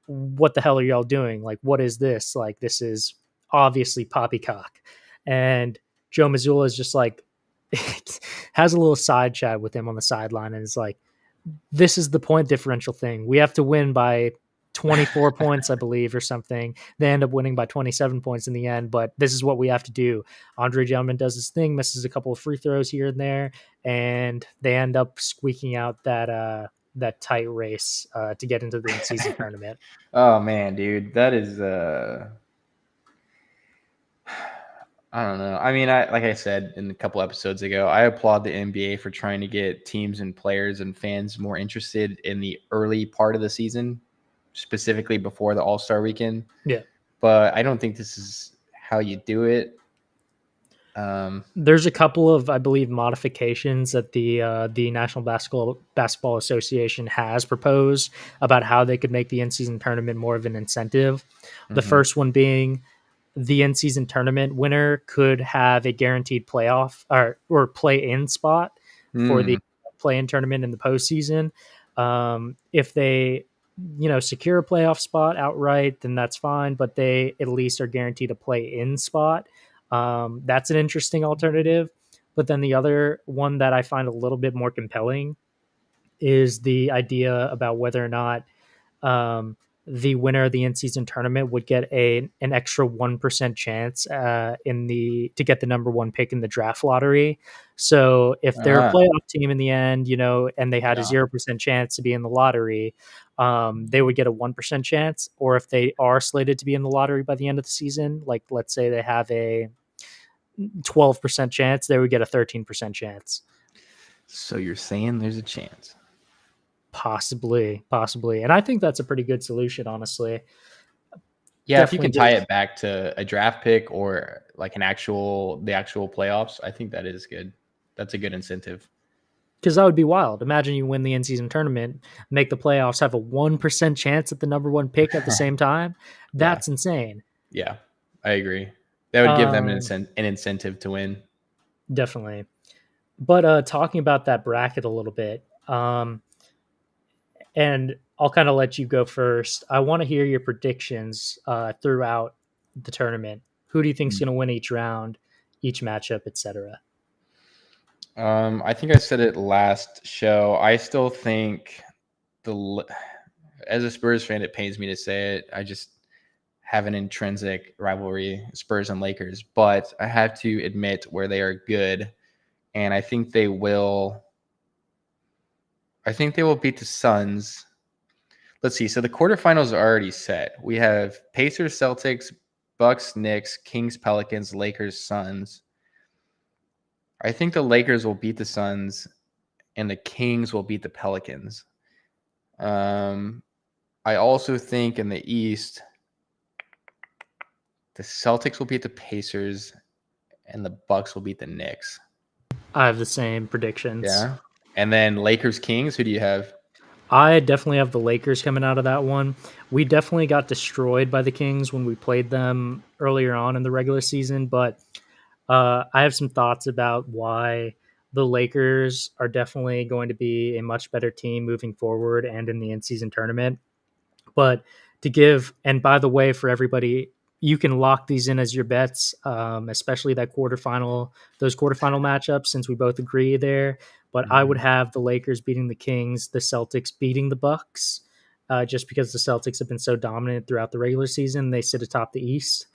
what the hell are y'all doing? Like, what is this? Like, this is obviously poppycock. And Joe Mazzulla is just like, has a little side chat with him on the sideline and is like, this is the point differential thing. We have to win by 24 points, I believe, or something. They end up winning by 27 points in the end, but this is what we have to do. Andre Drummond does his thing, misses a couple of free throws here and there, and they end up squeaking out that tight race to get into the in-season tournament. Oh man, dude, that is I don't know. I mean, like I said in a couple episodes ago, I applaud the NBA for trying to get teams and players and fans more interested in the early part of the season, specifically before the All-Star weekend. Yeah. But I don't think this is how you do it. There's a couple of, I believe, modifications that the National Basketball Association has proposed about how they could make the in-season tournament more of an incentive. The first one being the in-season tournament winner could have a guaranteed playoff or play-in spot for the play-in tournament in the postseason. If they secure a playoff spot outright, then that's fine, but they at least are guaranteed a play-in spot. That's an interesting alternative. But then the other one that I find a little bit more compelling is the idea about whether or not the winner of the in-season tournament would get an extra 1% chance to get the number one pick in the draft lottery. So if they're a Ah, playoff team in the end, and they had a yeah. 0% chance to be in the lottery, they would get a 1% chance. Or if they are slated to be in the lottery by the end of the season, like let's say they have a 12% chance, they would get a 13% chance. So you're saying there's a chance? Possibly. And I think that's a pretty good solution, honestly. Yeah, if you Definitely can tie gives, it back to a draft pick or like the actual playoffs, I think that is good. That's a good incentive. because that would be wild. Imagine you win the in-season tournament, make the playoffs, have a 1% chance at the number one pick at the same time. Yeah, That's insane. yeah, I agree. That would give them Um, an incentive to win. Definitely. But talking about that bracket a little bit, and I'll kind of let you go first. I want to hear your predictions throughout the tournament. Who do you think is Mm. going to win each round, each matchup, etc.? I think I said it last show. I still think as a Spurs fan, it pains me to say it. I just have an intrinsic rivalry, Spurs and Lakers, but I have to admit where they are good, and I think they will. I think they will beat the Suns. Let's see. So the quarterfinals are already set. We have Pacers, Celtics, Bucks, Knicks, Kings, Pelicans, Lakers, Suns. I think the Lakers will beat the Suns, and the Kings will beat the Pelicans. I also think in the East, the Celtics will beat the Pacers, and the Bucks will beat the Knicks. I have the same predictions. Yeah. And then Lakers, Kings. Who do you have? I definitely have the Lakers coming out of that one. We definitely got destroyed by the Kings when we played them earlier on in the regular season, but I have some thoughts about why the Lakers are definitely going to be a much better team moving forward and in the in-season tournament. But and by the way, for everybody, you can lock these in as your bets, especially those quarterfinal matchups, since we both agree there. But I would have the Lakers beating the Kings, the Celtics beating the Bucks, just because the Celtics have been so dominant throughout the regular season. They sit atop the East.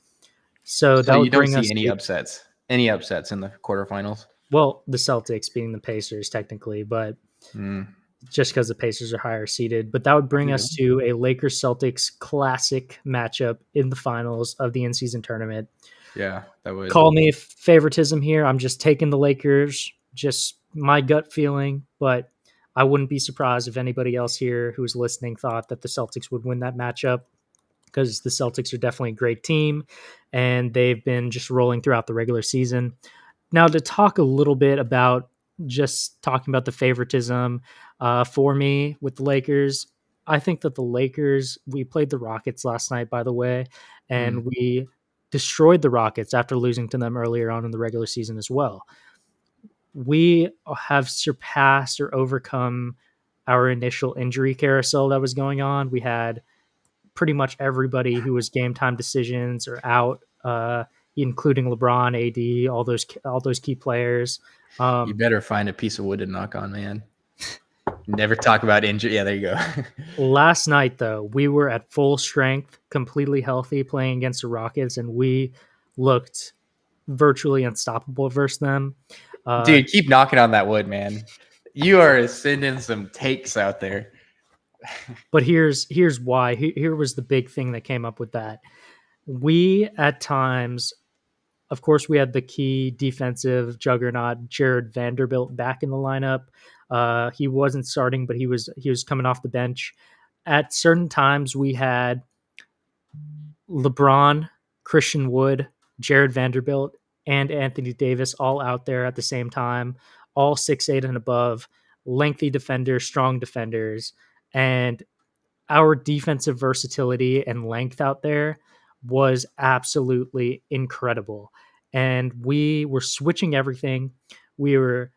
So So that you would don't bring see us any to, upsets? Any upsets in the quarterfinals? well, the Celtics beating the Pacers technically, but Mm. just because the Pacers are higher seated. But that would bring us to a Lakers Celtics classic matchup in the finals of the in season tournament. Yeah, that would. Call me favoritism here. I'm just taking the Lakers, just my gut feeling, but I wouldn't be surprised if anybody else here who's listening thought that the Celtics would win that matchup, because the Celtics are definitely a great team and they've been just rolling throughout the regular season. Now, to talk a little bit about just talking about the favoritism for me with the Lakers, I think that the Lakers, we played the Rockets last night, by the way, Mm. and we destroyed the Rockets after losing to them earlier on in the regular season as well. We have surpassed or overcome our initial injury carousel that was going on. We had pretty much everybody who was game time decisions or out, including LeBron, AD, all those key players. You Um, better find a piece of wood to knock on, man. Never talk about injury. Yeah, there you go. Last night, though, we were at full strength, completely healthy, playing against the Rockets, and we looked virtually unstoppable versus them. Dude, keep knocking on that wood, man. You are sending some takes out there. But here's why. Here was the big thing that came up with that. We at times, of course, we had the key defensive juggernaut Jared Vanderbilt back in the lineup. He wasn't starting, but he was coming off the bench. At certain times, we had LeBron, Christian Wood, Jared Vanderbilt, and Anthony Davis all out there at the same time, all 6'8" and above, lengthy defenders, strong defenders, and our defensive versatility and length out there was absolutely incredible. And we were switching everything. We were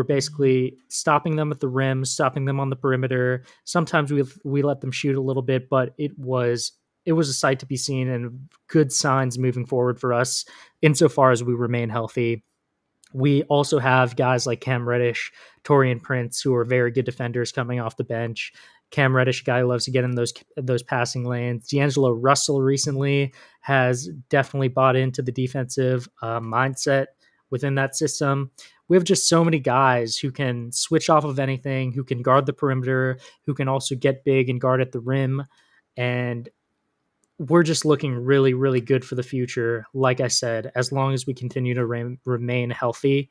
basically stopping them at the rim, stopping them on the perimeter. Sometimes we let them shoot a little bit, but it was a sight to be seen and good signs moving forward for us insofar as we remain healthy. We also have guys like Cam Reddish, Torian Prince, who are very good defenders coming off the bench. Cam Reddish, guy who loves to get in those passing lanes. D'Angelo Russell recently has definitely bought into the defensive mindset within that system. We have just so many guys who can switch off of anything, who can guard the perimeter, who can also get big and guard at the rim. And we're just looking really, really good for the future. Like I said, as long as we continue to remain healthy,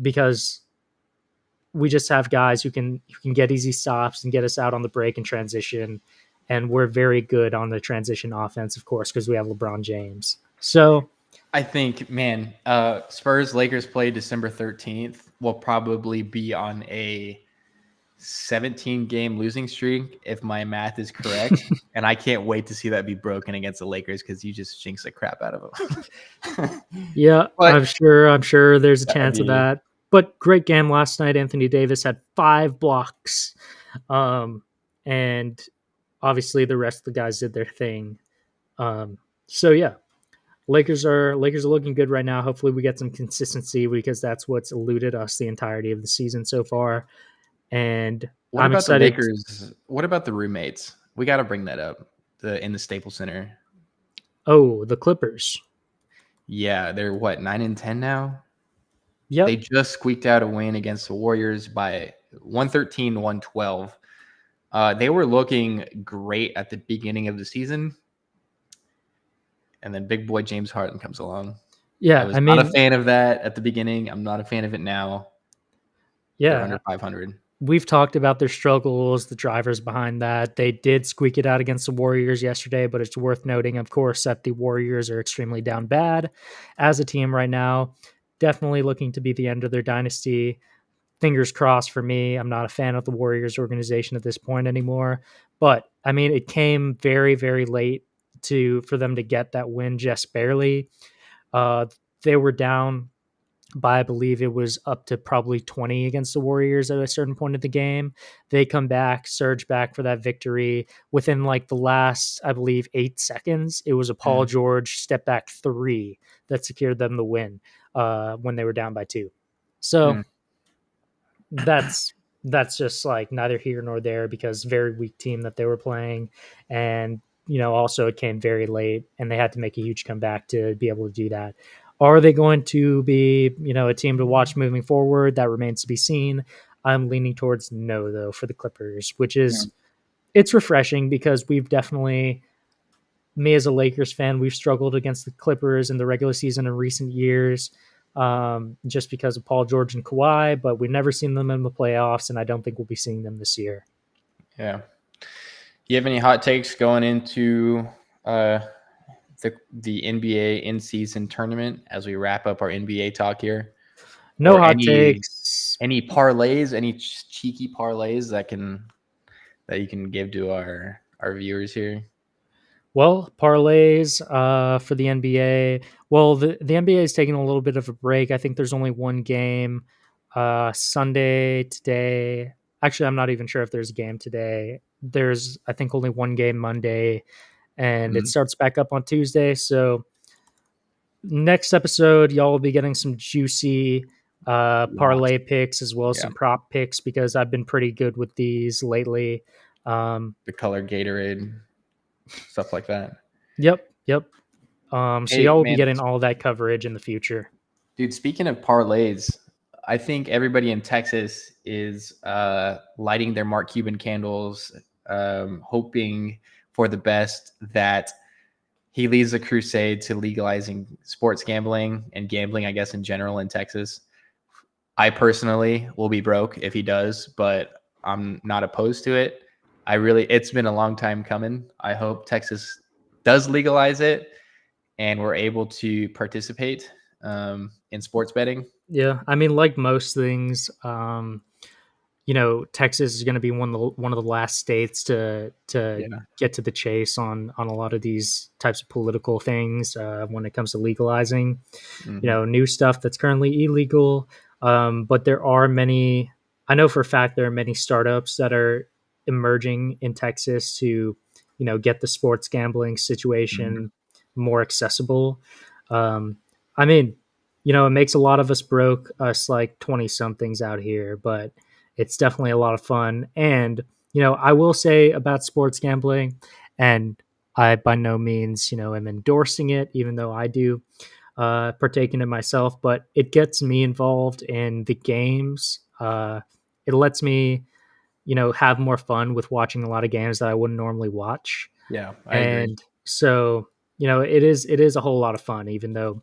because we just have guys who can get easy stops and get us out on the break and transition. And we're very good on the transition offense, of course, because we have LeBron James. So I think, man, Spurs Lakers play December 13th. Will probably be on a 17-game losing streak if my math is correct. And I can't wait to see that be broken against the Lakers because you just jinx the crap out of them. yeah, But I'm sure there's a that'd chance of be that. But great game last night. Anthony Davis had 5 blocks. And obviously the rest of the guys did their thing. So yeah, Lakers are looking good right now. Hopefully we get some consistency because that's what's eluded us the entirety of the season so far. And What I'm about the excited. Lakers? What about the roommates? We got to bring that up. In the Staples Center. Oh, the Clippers. Yeah, they're what, 9-10 now? Yep. They just squeaked out a win against the Warriors by 113-112. They were looking great at the beginning of the season. And then big boy James Harden comes along. Yeah, I was not a fan of that at the beginning. I'm not a fan of it now. They're under 500. We've talked about their struggles, the drivers behind that. They did squeak it out against the Warriors yesterday, but it's worth noting, of course, that the Warriors are extremely down bad as a team right now. Definitely looking to be the end of their dynasty. Fingers crossed for me. I'm not a fan of the Warriors organization at this point anymore. But, I mean, it came very, very late for them to get that win just barely. They were down by, I believe it was up to probably 20 against the Warriors at a certain point of the game. They come back, surge back for that victory. Within like the last, I believe, 8 seconds, it was a Paul George step back 3 that secured them the win when they were down by 2. So that's just like neither here nor there because very weak team that they were playing. And, also it came very late and they had to make a huge comeback to be able to do that. Are they going to be, a team to watch moving forward? That remains to be seen. I'm leaning towards no, though, for the Clippers, which is, it's refreshing because we've definitely, me as a Lakers fan, we've struggled against the Clippers in the regular season in recent years just because of Paul George and Kawhi, but we've never seen them in the playoffs, and I don't think we'll be seeing them this year. Yeah. You have any hot takes going into the NBA in-season tournament as we wrap up our NBA talk here? No or hot takes. Any parlays, any cheeky parlays that you can give to our viewers here? Well, parlays for the NBA. Well, the NBA is taking a little bit of a break. I think there's only one game Sunday today. Actually, I'm not even sure if there's a game today. There's, I think, only one game Monday, and it starts back up on Tuesday. So next episode, y'all will be getting some juicy parlay picks as well as some prop picks because I've been pretty good with these lately. The color Gatorade, stuff like that. Yep. So y'all will be getting all that coverage in the future. Dude, speaking of parlays, I think everybody in Texas is lighting their Mark Cuban candles, hoping for the best that he leads a crusade to legalizing sports gambling and gambling, I guess, in general in Texas. I personally will be broke if he does, but I'm not opposed to it. It's been a long time coming. I hope Texas does legalize it and we're able to participate in sports betting. Yeah, I mean, like most things, Texas is going to be one of the last states to get to the chase on a lot of these types of political things when it comes to legalizing, new stuff that's currently illegal. But there are many. I know for a fact there are many startups that are emerging in Texas to, get the sports gambling situation more accessible. I mean, it makes a lot of us broke, us like 20 somethings out here, but it's definitely a lot of fun. And I will say about sports gambling, and I by no means, am endorsing it, even though I do partake in it myself, but it gets me involved in the games. It lets me, have more fun with watching a lot of games that I wouldn't normally watch. Yeah, I agree. And so, it is a whole lot of fun, even though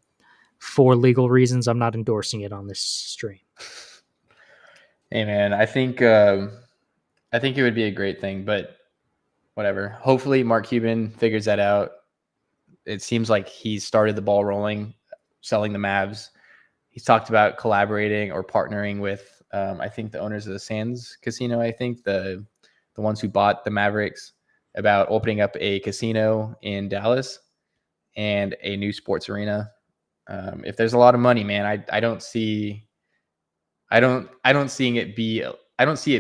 for legal reasons, I'm not endorsing it on this stream. Hey man, I think it would be a great thing, but whatever. Hopefully Mark Cuban figures that out. It seems like he started the ball rolling, selling the Mavs. He's talked about collaborating or partnering with I think the owners of the Sands Casino, I think the ones who bought the Mavericks, about opening up a casino in Dallas and a new sports arena. If there's a lot of money, man, I don't see I don't see it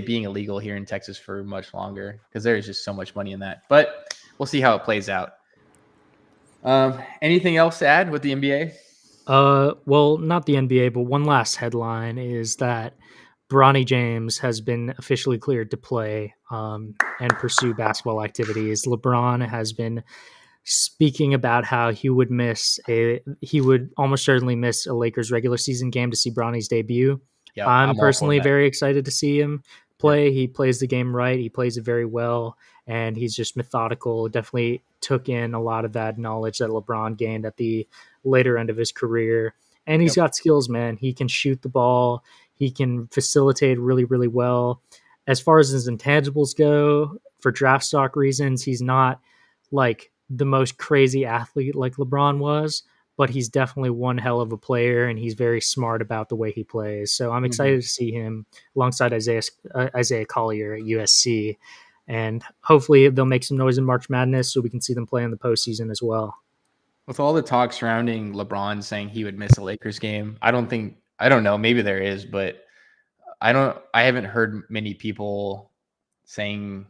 being illegal here in Texas for much longer because there is just so much money in that. But we'll see how it plays out. Anything else to add with the NBA? Well, not the NBA, but one last headline is that Bronny James has been officially cleared to play and pursue basketball activities. LeBron has been speaking about how he would almost certainly miss a Lakers regular season game to see Bronny's debut. Yep, I'm I'm all for personally that. very excited to see him Yep. play. He plays the game right. He plays it very well, and he's just methodical. Definitely took in a lot of that knowledge that LeBron gained at the later end of his career. And he's Yep. got skills, man. He can shoot the ball. He can facilitate really, really well. As far as his intangibles go, for draft stock reasons, he's not like the most crazy athlete like LeBron was, but he's definitely one hell of a player, and he's very smart about the way he plays. So I'm Mhm. excited to see him alongside Isaiah Collier at USC, and hopefully they'll make some noise in March Madness so we can see them play in the postseason as well. With all the talk surrounding LeBron saying he would miss a Lakers game, I don't know, maybe there is, but I haven't heard many people saying,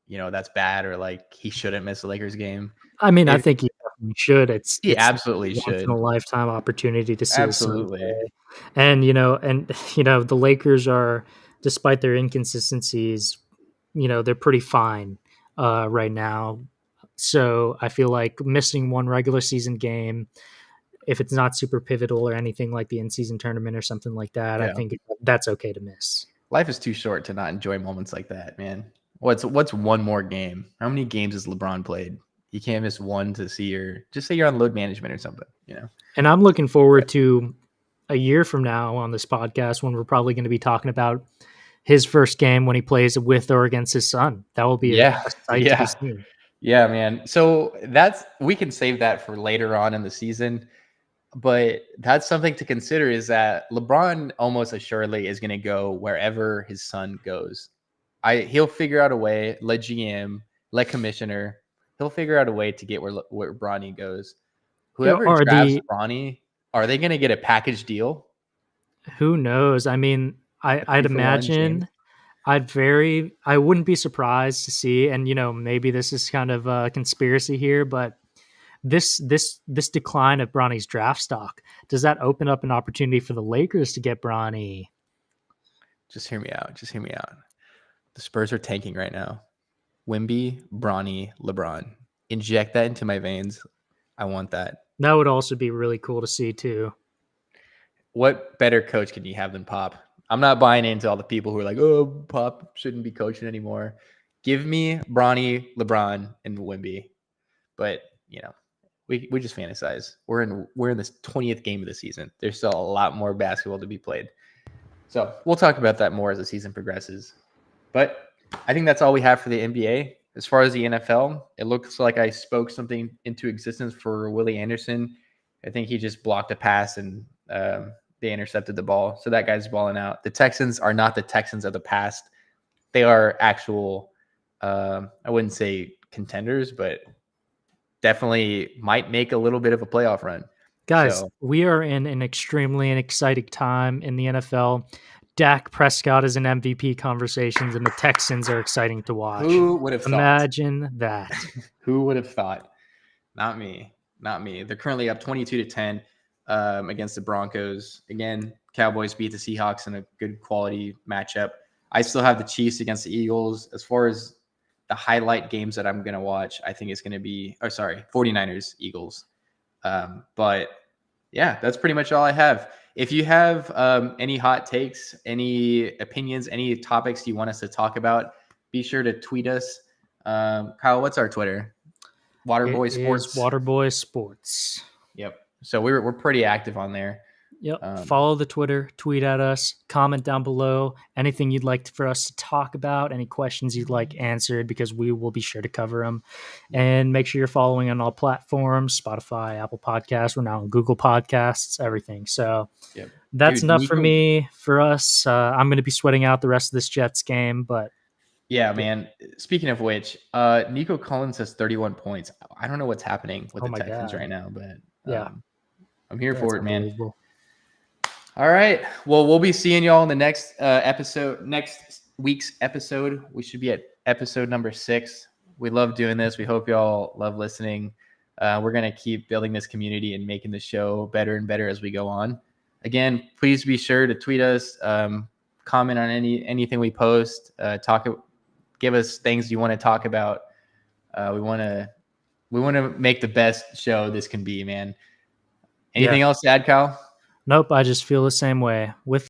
that's bad or like he shouldn't miss a Lakers game. I mean, I If think he definitely should. It's he it's absolutely once in a should. lifetime opportunity to see his son Absolutely. play. And the Lakers are, despite their inconsistencies, they're pretty fine right now. So I feel like missing one regular season game, if it's not super pivotal or anything like the in-season tournament or something like that, I Yeah. think that's okay to miss. Life is too short to not enjoy moments like that, man. What's one more game? How many games has LeBron played? You can't miss one to see just say you're on load management or something. And I'm looking forward to a year from now on this podcast when we're probably going to be talking about his first game when he plays with or against his son. That will be Yeah. a sight to be Yeah. seen. Yeah, man. So we can save that for later on in the season. But that's something to consider is that LeBron almost assuredly is going to go wherever his son goes. He'll figure out a way, let GM, let commissioner, he'll figure out a way to get where Bronny goes. Whoever Or drafts the Bronny, are they going to get a package deal? Who knows? I mean, A I'd 2-for-1 James? imagine I wouldn't be surprised to see, and maybe this is kind of a conspiracy here, but this decline of Bronny's draft stock, does that open up an opportunity for the Lakers to get Bronny? Just hear me out. Just hear me out. The Spurs are tanking right now. Wimby, Bronny, LeBron. Inject that into my veins. I want that. That would also be really cool to see too. What better coach can you have than Pop? I'm not buying into all the people who are like, oh, Pop shouldn't be coaching anymore. Give me Bronny, LeBron, and Wimby. But we just fantasize. We're in this 20th game of the season. There's still a lot more basketball to be played. So we'll talk about that more as the season progresses. But I think that's all we have for the NBA. As far as the NFL, it looks like I spoke something into existence for Willie Anderson. I think he just blocked a pass and they intercepted the ball. So that guy's balling out. The Texans are not the Texans of the past. They are actual, I wouldn't say contenders, but definitely might make a little bit of a playoff run. Guys, So we are in an extremely exciting time in the NFL. Dak Prescott is in MVP conversations, and the Texans are exciting to watch. who would have thought? Imagine that. Who would have thought? Not me. Not me. They're currently up 22-10 against the Broncos. Again, Cowboys beat the Seahawks in a good quality matchup. I still have the Chiefs against the Eagles. As far as the highlight games that I'm going to watch, I think it's going to be, 49ers, Eagles. But yeah, that's pretty much all I have. If you have any hot takes, any opinions, any topics you want us to talk about, be sure to tweet us. Kyle, what's our Twitter? Waterboy It is Sports. Waterboy Sports. Yep. So we're pretty active on there. Yep. Follow the Twitter, tweet at us, comment down below anything you'd like for us to talk about, any questions you'd like answered, because we will be sure to cover them. And make sure you're following on all platforms, Spotify, Apple Podcasts. We're now on Google Podcasts, everything. So that's enough for me, for us. I'm going to be sweating out the rest of this Jets game, but yeah, man. Speaking of which, Nico Collins has 31 points. I don't know what's happening with the Texans right now, but I'm here for it, man. All right. Well, we'll be seeing y'all in the next next week's episode. We should be at episode number 6. We love doing this. We hope y'all love listening. We're going to keep building this community and making the show better and better as we go on. Again, please be sure to tweet us, comment on anything we post, give us things you want to talk about. We want to make the best show this can be, man. Anything else to add, Kyle? Nope, I just feel the same way. With